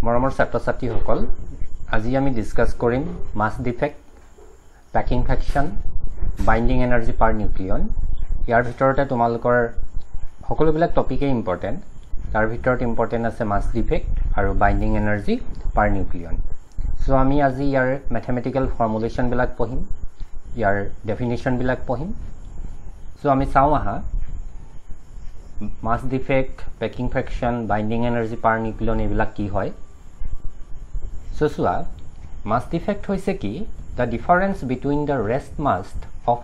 মৰমৰ ছাত্ৰ-ছাত্ৰীসকল আজি আমি ডিসকাস কৰিম মাছ ডিফেক্ট প্যাকিং ফ্ৰেকশন বাইন্ডিং এনাৰ্জি পাৰ নিউক্লিয়ন ইয়াৰ ভিতৰতে তোমালোকৰ সকলোবিলাক টপিকে ইম্পৰ্টেন্ট তাৰ ভিতৰত ইম্পৰ্টেন্ট আছে মাছ ডিফেক্ট আৰু বাইন্ডিং এনাৰ্জি পাৰ নিউক্লিয়ন সো আমি আজি ইয়াৰ ম্যাথমেটিক্যাল ফৰ্মুলেশন বিলাক পঢ়িম ইয়াৰ ডেফিনিশন বিলাক পঢ়িম সো আমি চাওঁ আহা mass defect packing fraction binding energy per nucleon ebilak ki hoy so sua mass defect hoise ki the difference between the rest mass of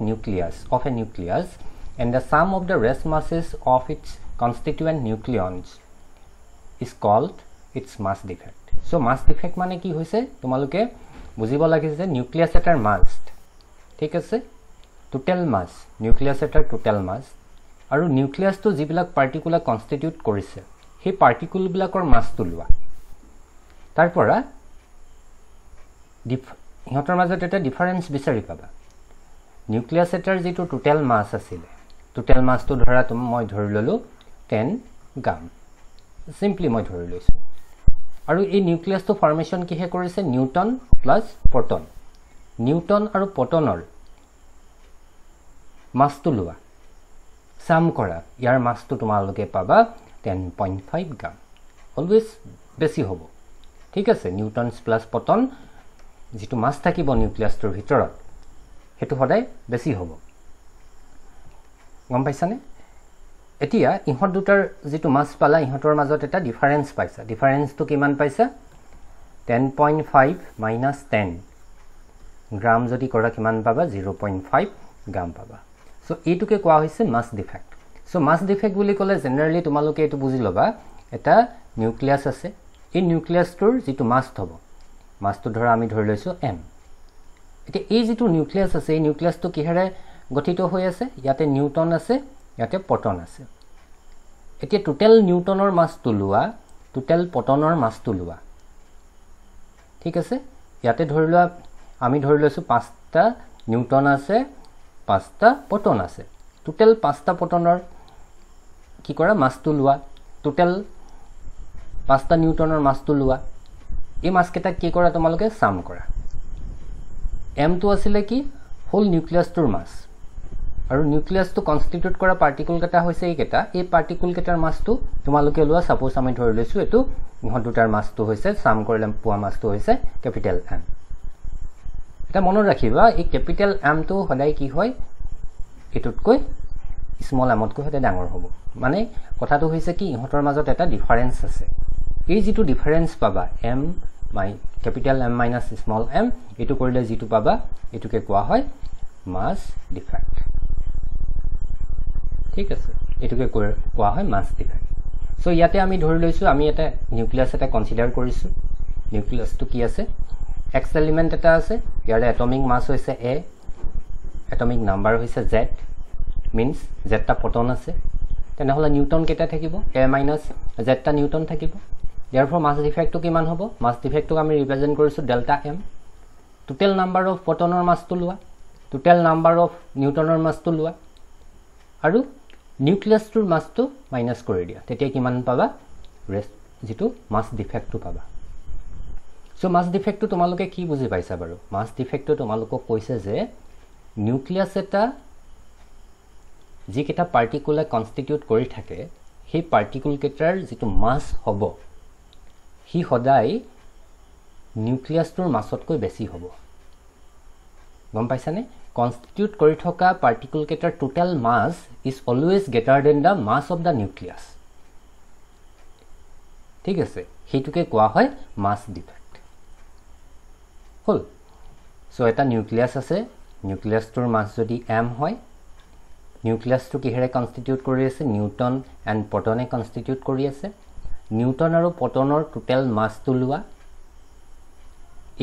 a nucleus and the sum of the rest masses of its constituent nucleons is called its mass defect so mass defect mane ki hoise tomaloke bujibo lage je nucleus etar mass thik ase total mass nucleus etar total mass আৰু নিউক্লিয়াছটো যিবিলাক particular constitute কৰিছে সেই পাৰ্টিকুল বিলাকৰ মাছ তুলুৱা তাৰ পৰা ইহঁতৰ মাজত এটা ডিফাৰেন্স বিচাৰি পাবা নিউক্লিয়াছ এটাৰ যেটো টোটাল মাছ আছিল টোটাল মাছটো ধৰা মই ধৰি ললো 10 গ্ৰাম সিম্পলি মই ধৰি লৈছো আৰু এই নিউক্লিয়াছটো ফৰ্মেশন কিহে কৰিছে নিউটন প্লাস প্ৰটন নিউটন আৰু প্ৰটনৰ মাছ তুলুৱা সাম কৰা ইয়াৰ মাছটো তোমালোকে পাবা 10.5 গ্ৰাম অলৱেজ বেছি হ'ব ঠিক আছে নিউটনছ প্লাস প্ৰটন যেটো মাছ থাকিব নিউক্লিয়াছটোৰ ভিতৰত হেতু সদায় বেছি হ'ব গম পাইছানে এতিয়া ইহঁত দুটাৰ যেটো মাছ পালা ইহঁতৰ মাজত এটা ডিফাৰেন্স পাইছা ডিফাৰেন্সটো কিমান পাইছা 10.5 minus 10 গ্ৰাম যদি কৰা কিমান পাবা 0.5 গ্ৰাম পাবা so এটুকে কোৱা হৈছে মাছ ডিফেক্ট so মাছ ডিফেক্ট বুলি ক'লে জেনাৰেলি তোমালোকে এটো বুজি লবা এটা নিউক্লিয়াছ আছে এই নিউক্লিয়াছটোৰ যেটো মাছ হ'ব মাছটো ধৰা আমি ধৰি লৈছো m এতিয়া এই যেটো নিউক্লিয়াছ আছে এই নিউক্লিয়াছটো কিহেৰে গঠিত হৈ আছে ইয়াতে নিউটন আছে ইয়াতে প্ৰটন আছে এতিয়া টোটাল নিউটনৰ মাছ তুলুৱা টোটাল প্ৰটনৰ মাছ তুলুৱা ঠিক আছে ইয়াতে ধৰিলোৱা আমি ধৰি লৈছো 5টা নিউটন আছে 5টা প্ৰটন আছে টোটাল 5টা প্ৰটনৰ কি কৰা মাছ তুলুৱা টোটাল 5টা নিউটনৰ মাছ তুলুৱা এই মাছ কেটা কি কৰা তোমালোকে সাম কৰা m টো আছিল কি হোল নিউক্লিয়াছটোৰ মাছ আৰু নিউক্লিয়াছটো কনস্টিটিউট কৰা পাৰ্টিকুল কেটা হৈছে এই কেটা এই পাৰ্টিকুল কেটাৰ মাছটো তোমালোকে লোৱা সাপোজ আমি ধৰি লৈছো এটো ইহঁত দুটাৰ মাছটো হৈছে সাম কৰিলে পোৱা মাছটো হৈছে ক্যাপিটেল m এটা মনত ৰাখিবা এই ক্যাপিটেল m টো সদায় কি হয় এটুতকৈ স্মল m তকৈ হতে ডাঙৰ হ'ব মানে কথাটো হৈছে কি ইহঁতৰ মাজত এটা ডিফাৰেন্স আছে এই যেটো ডিফাৰেন্স পাবা m by capital m minus small m এটো কৰিলে যেটো পাবা এটুকে কোৱা হয় মাছ ডিফেক্ট ঠিক আছে এটুকে কোৱা হয় মাছ ডিফেক্ট সো ইয়াতে আমি ধৰি লৈছো আমি এটা নিউক্লিয়াছ এটা কনসিডাৰ কৰিছো নিউক্লিয়াছটো কি আছে x এলিমেন্ট এটা আছে ইয়াৰ এটমিক মাস হৈছে a এটমিক নাম্বাৰ হৈছে z means z টা প্ৰটন আছে তেনেহলে নিউটন কেটা থাকিব a - z টা নিউটন থাকিব therefore mass defect টো কিমান হ'ব mass defect টো আমি ৰিপ্ৰেজেন্ট কৰিছো delta m total number of প্ৰটনৰ মাস টো লোৱা টোটাল নাম্বাৰ অফ নিউটনৰ মাস টো লোৱা আৰু নিউক্লিয়াছটোৰ মাস টো মাইনাস কৰি দিয়া তেতিয়া কিমান পাবা ৰেষ্ট যেটো মাস ডিফেক্ট টো পাবা so mass defect to তোমালোকে কি বুজি পাইছা বাৰু mass defect to তোমালোকক কৈছে যে নিউক্লিয়াছ এটা যি কেটা পাৰ্টিকুলাৰ কনস্টিটিউট কৰি থাকে সেই পাৰ্টিকুল কেটাৰ যেটো মাস হ'ব হি সদায় নিউক্লিয়াছটোৰ মাসতকৈ বেছি হ'ব গম পাইছানে কনস্টিটিউট কৰি থকা পাৰ্টিকুল কেটাৰ total mass is always greater than the mass of the nucleus ঠিক আছে হেতুকে কোৱা হয় মাস ডিফেক্ট হল সো এটা নিউক্লিয়াছ আছে নিউক্লিয়াছটোৰ মাস যদি m হয় নিউক্লিয়াছটো কিহেৰে কনস্টিটিউট কৰি আছে নিউটন এণ্ড প্ৰটনে কনস্টিটিউট কৰি আছে নিউটন আৰু প্ৰটনৰ টোটাল মাস তুলুৱা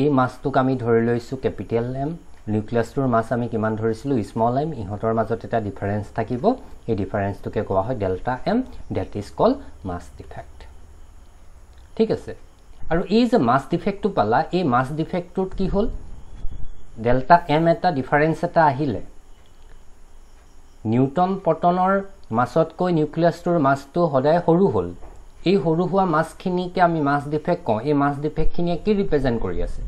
এই মাসটোক আমি ধৰি লৈছো ক্যাপিটেল m নিউক্লিয়াছটোৰ মাস আমি কিমান ধৰিছিলো স্মল m ইহঁতৰ মাজত এটা ডিফাৰেন্স থাকিব এই ডিফাৰেন্সটোকে কোৱা হয় delta m that is called mass defect ঠিক আছে আৰু এই যে মাস ডিফেক্ট টো পালা এই মাস ডিফেক্ট টোত কি হল ডেল্টা m এটা ডিফাৰেন্স এটা আহিলে নিউটন প্ৰটনৰ মাসতকৈ নিউক্লিয়াছটোৰ মাসটো সদায় সৰু হল এই হৰু হোৱা মাছখিনিকে আমি মাছ ডিফেক্ট কওঁ এই মাছ ডিফেক্টখিনিয়ে কি ৰিপ্ৰেজেণ্ট কৰি আছে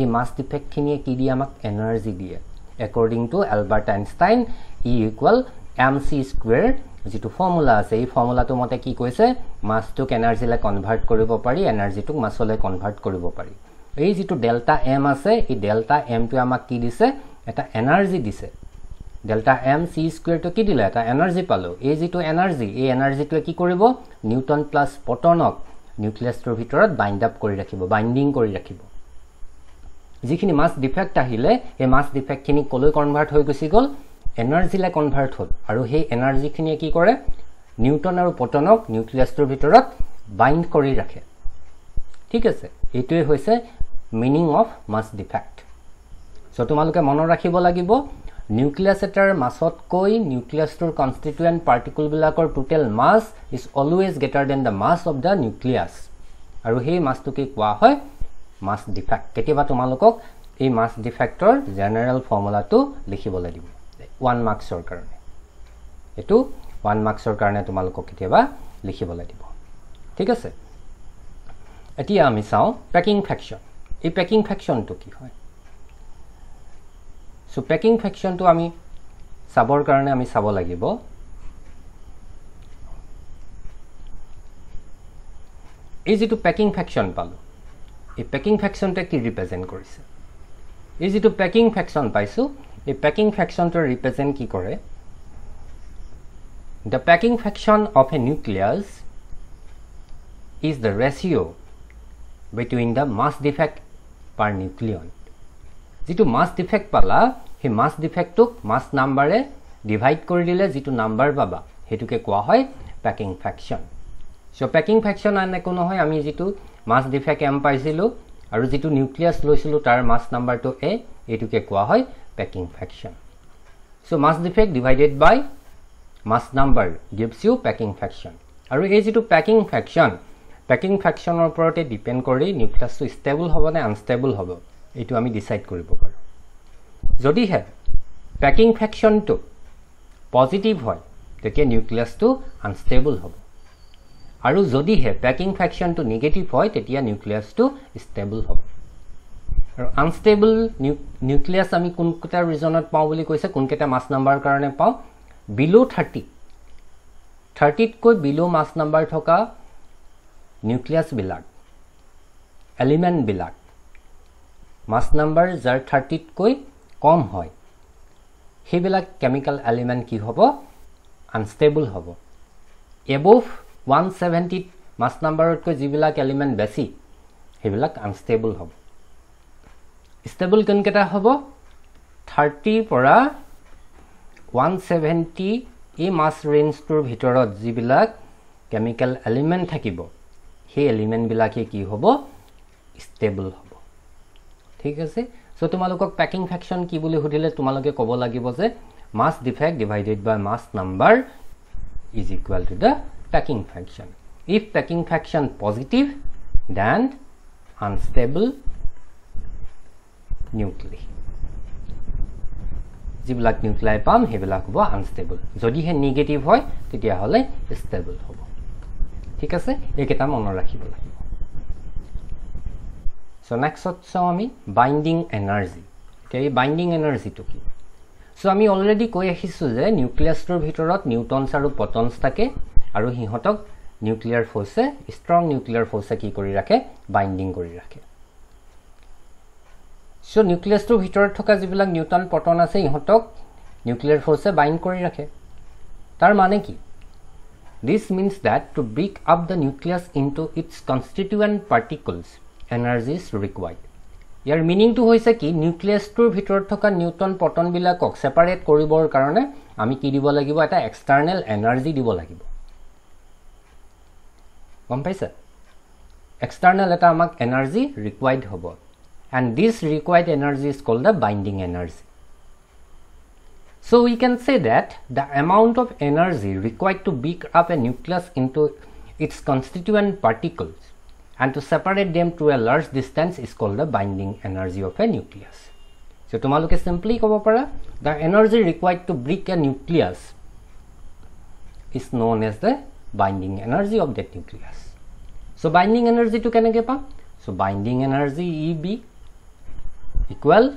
এই মাছ ডিফেক্টখিনিয়ে কি দিয়ে আমাক এনাৰ্জি দিয়ে according to Albert Einstein E equal mc square যেটো ফৰ্মুলা আছে এই ফৰ্মুলাটো মতে কি কৈছে মাছটোক এনাৰ্জিলে কনভাৰ্ট কৰিব পাৰি এনাৰ্জিটোক মাছলে কনভাৰ্ট কৰিব পাৰি এই যেটো ডেল্টা m আছে এই ডেল্টা m টো আমাক কি দিছে এটা এনাৰ্জি দিছে ডেল্টা m c স্কয়াৰ টো কি দিলে এটা এনাৰ্জি পালো এই যেটো এনাৰ্জি এই এনাৰ্জিটোৱে কি কৰিব নিউটন প্লাস পটনক নিউক্লিয়াছৰ ভিতৰত বাইন্ড আপ কৰি ৰাখিব বাইন্ডিং কৰি ৰাখিব যিখিনি মাছ ডিফেক্ট আহিলে এই মাছ ডিফেক্টখিনি কলৈ কনভাৰ্ট হৈ গৈছি গল এনাৰ্জিলে কনভাৰ্ট হ'ল আৰু সেই এনাৰ্জিখিনিয়ে কি কৰে নিউটন আৰু পটনক নিউক্লিয়াছৰ ভিতৰত বাইন্ড কৰি ৰাখে ঠিক আছে এইটোৱে হৈছে meaning of mass defect so তোমালোকে মন ৰাখিব লাগিব নিউক্লিয়াছ এটাৰ মাছতকৈ নিউক্লিয়াছৰ কনস্টিটুয়েন্ট পাৰ্টিকল বিলাকৰ total mass is always greater than the mass of the nucleus আৰু সেই মাছটোকে কোৱা হয় মাছ ডিফেক্ট কেতিয়াবা তোমালোকক এই মাছ ডিফেক্টৰ জেনাৰেল ফৰ্মুলাটো লিখিব লাগিব 1 মাৰ্কছৰ কাৰণে এটো 1 মাৰ্কছৰ কাৰণে তোমালোকক কেতিয়াবা লিখিব লাগিব ঠিক আছে এতিয়া আমি চাও প্যাকিং ফ্ৰেকচন এই প্যাকিং ফ্ৰেকচনটো কি হয় সো প্যাকিং ফ্ৰেকচনটো আমি সাবৰ কাৰণে আমি সাব লাগিব এই যেটো প্যাকিং ফ্ৰেকচন পালো এই প্যাকিং ফ্ৰেকচনটো কি ৰিপ্ৰেজেন্ট কৰিছে এই যেটো প্যাকিং ফ্ৰেকচন পাইছো এই প্যাকিং ফ্ৰেকচনটো ৰিপ্ৰেজেন্ট কি কৰে the packing fraction of a nucleus is the ratio between the mass defect per nucleon যেটো mass defect পালা হে mass defect টোক mass number এ ডিভাইড কৰি দিলে যেটো নাম্বাৰ পাবা হেতুকে কোৱা হয় packing fraction so packing fraction আনে কোন হয় আমি যেটো mass defect m পাইছিলো আৰু যেটো নিউক্লিয়াছ লৈছিলো তাৰ mass number টো a এটুকে কোৱা হয় packing fraction so mass defect divided by mass number gives you packing fraction আৰু এই যেটো packing fractionৰ ওপৰতে ডিপেন্ড কৰি নিউক্লিয়াছটো ষ্টেবল হ'ব নে আনষ্টেবল হ'ব এটো আমি ডিসাইড কৰিব পাৰো যদি হে packing fractionটো পজিটিভ হয় তেতিয়া নিউক্লিয়াছটো আনষ্টেবল হ'ব আৰু যদি হে packing fractionটো নেগেটিভ হয় তেতিয়া নিউক্লিয়াছটো ষ্টেবল হ'ব আৰু আনষ্টেবল নিউক্লিয়াছ আমি কোনটা ৰিজনত পাও বুলি কৈছে কোনকেটা মাস নাম্বাৰ কাৰণে পাও below 30 কৈ below mass number থকা nucleus বিলাক element বিলাক mass number যাৰ 30 কৈ কম হয় হেবিলাক chemical element কি হ'ব unstable হ'ব above 170 mass number কৈ যিবিলাক element বেছি হেবিলাক unstable হ'ব stable কোনকেটা হ'ব 30 পৰা 170 এই মাস ৰেঞ্জ টোৰ ভিতৰত যিবিলাক কেমিক্যাল এলিমেন্ট থাকিব সেই এলিমেন্ট বিলাকে কি হ'ব ষ্টেবল হ'ব ঠিক আছে সো তোমালোকক প্যাকিং ফ্ৰেকচন কি বুলি হদিলে তোমালোকে ক'ব লাগিব যে mass defect divided by mass number is equal to the packing fraction if packing fraction positive then unstable nuclei যিবিলাক নিউক্লিয়াই পাম হেবিলাক হ'ব আনষ্টেবল যদি হে নেগেটিভ হয় তেতিয়া হলে ষ্টেবল হ'ব ঠিক আছে এইকেটা মনত ৰাখিব লাগিব সো নেক্সট চাও আমি বাইন্ডিং এনাৰ্জি এই বাইন্ডিং এনাৰ্জিটো কি সো আমি অলৰেডি কৈ আহিছো যে নিউক্লিয়াছৰ ভিতৰত নিউটনছ আৰু পটনছ থাকে আৰু হিহতক নিউক্লিয়াৰ ফোৰ্সে ষ্ট্ৰং নিউক্লিয়াৰ ফোৰ্সে কি কৰি ৰাখে বাইন্ডিং কৰি ৰাখে সো নিউক্লিয়াছৰ ভিতৰত থকা যিবিলাক নিউটন পটন আছে ইহতক নিউক্লিয়াৰ ফোৰ্সে বাইন্ড কৰি ৰাখে তাৰ মানে কি this means that to break up the nucleus into its constituent particles energy is required year meaning টো হৈছে কি নিউক্লিয়াছৰ ভিতৰত থকা নিউটন পটন বিলাকক সেপাৰেট কৰিবৰ কাৰণে আমি কি দিব লাগিব এটা এক্সটাৰ্নাল এনাৰ্জি দিব লাগিব গম পাইছা এক্সটাৰ্নাল এটা আমাক এনাৰ্জি ৰিকোয়াৰ্ড হ'ব and this required energy is called the binding energy so we can say that the amount of energy required to break up a nucleus into its constituent particles and to separate them to a large distance is called the binding energy of a nucleus so tomaloke simply kobo para the energy required to break a nucleus is known as the binding energy of that nucleus. So binding energy to kenege pam? So binding energy EB equal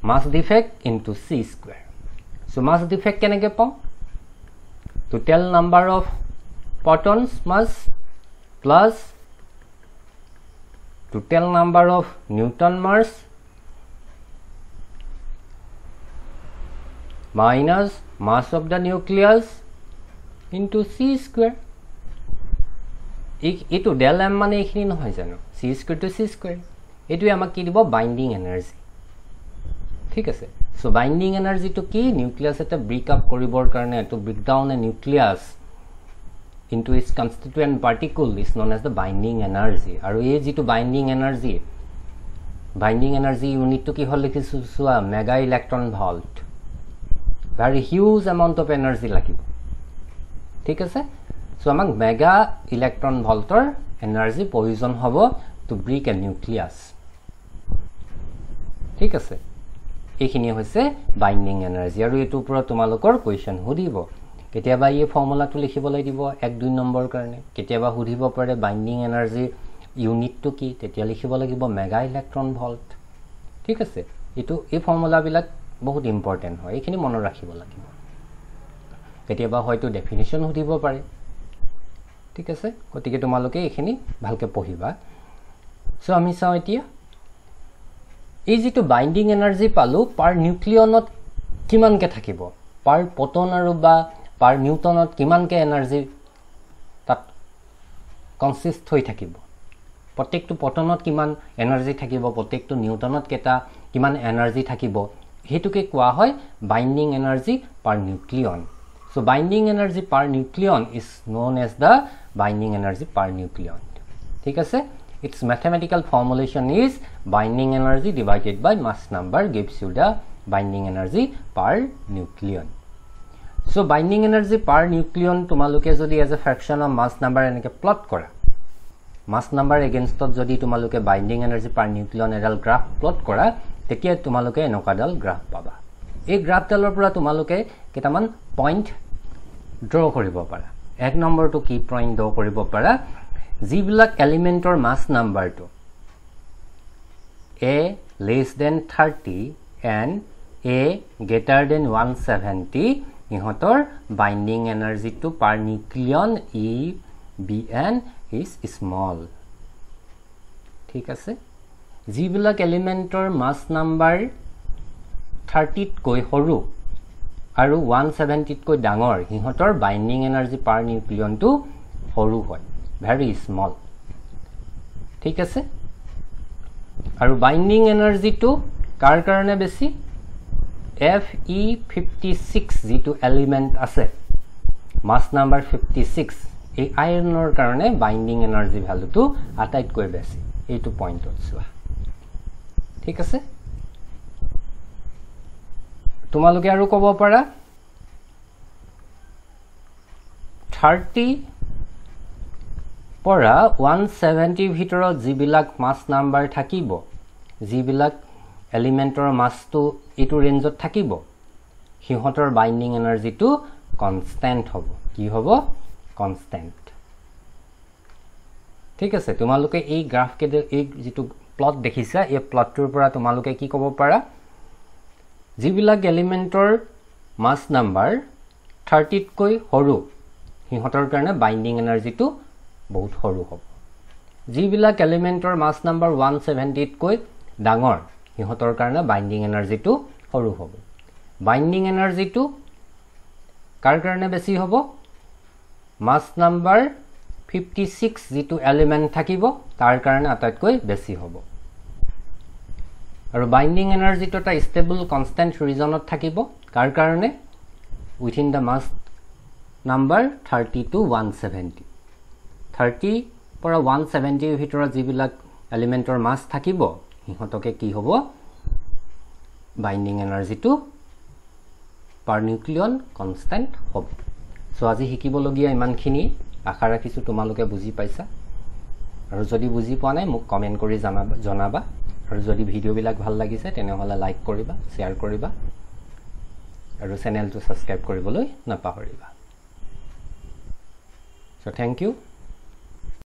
mass defect into c square. So mass defect kenege pam? Total number of protons mass plus total number of Newton mass minus mass of the nucleus into c square. Itu del m mane ekhini nohoy jano c square to c square. Etu amak ki dibo binding energy. ঠিক আছে so binding energy to ki nucleus eta break up koribor karone to break down a nucleus into its constituent particle is known as the binding energy. Aru ei jitu binding energy unit to ki hol likhisu soa mega electron volt. Very huge amount of energy lagibo. ঠিক আছে so amak mega electron voltor energy provision hobo to break a nucleus. ঠিক আছে এইখিনি হৈছে binding energy আৰু এটো পুৰা তোমালোকৰ কোৱেশ্চন হুদিব কেতিয়াবা এই ফৰ্মুলাটো লিখিবলৈ দিব 1-2 নম্বৰ কাৰণে কেতিয়াবা হুদিব পাৰে বাইন্ডিং এনাৰ্জি ইউনিটটো কি তেতিয়া লিখিব লাগিব মেগা ইলেক্ট্ৰন ভল্ট ঠিক আছে এটো এই ফৰ্মুলা বিলাক বহুত ইম্পৰ্টেন্ট হয় এইখিনি মনত ৰাখিব লাগিব কেতিয়াবা হয়তো ডেফিনিশন হুদিব পাৰে ঠিক আছে গতিকে তোমালোকে এইখিনি ভালকে পঢ়িবা সো আমি চাও এতিয়া এই যেটো বাইন্ডিং এনাৰ্জি পালো পাৰ নিউক্লিয়নত কিমানকে থাকিব পাৰ পটন আৰু বা পাৰ নিউটনত কিমানকে এনাৰ্জি তাত কনসিস্ট হৈ থাকিব প্ৰত্যেকটো পটনত কিমান এনাৰ্জি থাকিব প্ৰত্যেকটো নিউটনত কেটা কিমান এনাৰ্জি থাকিব হেতুকে কোৱা হয় binding energy per nucleon so binding energy per nucleon is known as the binding energy per nucleon ঠিক আছে its mathematical formulation is binding energy divided by mass number gives you the binding energy per nucleon. So binding energy per nucleon tumaluke jodi as a fraction of mass number enike plot kora mass number against tot jodi tumaluke binding energy per nucleon edal graph plot kora tetia tumaluke enokadal graph paba ei graph dalor pura tumaluke ketaman point draw koribo para ek number to key point draw koribo para জিবিলাক এলিমেন্টৰ মাস নাম্বাৰটো a less than 30 and a greater than 170 ইহতৰ binding energy to per nucleon e bn is small ঠিক আছে জিবিলাক এলিমেন্টৰ মাস number 30 কৈ সৰু আৰু 170 কৈ ডাঙৰ ইহতৰ বাইন্ডিং এনাৰ্জি পাৰ নিউক্লিয়ন টু সৰু হয় very small ঠিক আছে আৰু বাইন্ডিং এনাৰ্জি টু কাৰ কাৰণে বেছি Fe56 যেটো এলিমেন্ট আছে মাস নাম্বাৰ 56 এই আয়নৰ কাৰণে বাইন্ডিং এনাৰ্জি ভ্যালুটো আটাইতকৈ বেছি এইটো পইণ্টত চোৱা ঠিক আছে তোমালোকে আৰু ক'ব পাৰা 30 পৰা 170 ভিতৰত জিবিলাক মাস নাম্বাৰ থাকিব জিবিলাক এলিমেন্টৰ মাসটো এটো ৰেঞ্জত থাকিব হিহতৰ বাইন্ডিং এনাৰ্জিটো কনস্ট্যান্ট হ'ব কি হ'ব কনস্ট্যান্ট ঠিক আছে তোমালোকে এই গ্ৰাফ কে এই যেটো প্লট দেখিছা এই প্লটটোৰ পৰা তোমালোকে কি ক'ব পাৰা জিবিলাক এলিমেন্টৰ মাস নাম্বাৰ 30 কৈ সৰু হিহতৰ কাৰণে বাইন্ডিং এনাৰ্জিটো বহুত সৰু হ'ব জিবিলাক এলিমেন্টৰ মাস নাম্বাৰ 170 কৈ ডাঙৰ ইহতৰ কাৰণে বাইন্ডিং এনাৰ্জিটো সৰু হ'ব বাইন্ডিং এনাৰ্জিটো কাৰ কাৰণে বেছি হ'ব মাস নাম্বাৰ 56 যেটো এলিমেন্ট থাকিব তাৰ কাৰণে আটাইতকৈ বেছি হ'ব আৰু বাইন্ডিং এনাৰ্জিটো এটা ষ্টেবল কনস্ট্যান্ট ৰিজনত থাকিব কাৰ কাৰণে within the mass number 30 to 170 30 পৰা 170 ভিতৰত জিবিলাক এলিমেন্টৰ মাস থাকিব ইহতকে কি হ'ব বাইন্ডিং এনাৰ্জিটো পাৰ নিউক্লিয়ন কনস্ট্যান্ট হ'ব সো আজি শিকিবলগীয়া ইমানখিনি আশা ৰাখিছো তোমালোকে বুজি পাইছা আৰু যদি বুজি পোৱা নাই মোক কমেন্ট কৰি জনাবা আৰু যদি ভিডিও বিলাক ভাল লাগিছে তেনেহলে লাইক কৰিবা শেয়াৰ কৰিবা আৰু চেনেলটো সাবস্ক্ৰাইব কৰিবলৈ নাপাহৰিবা So thank you.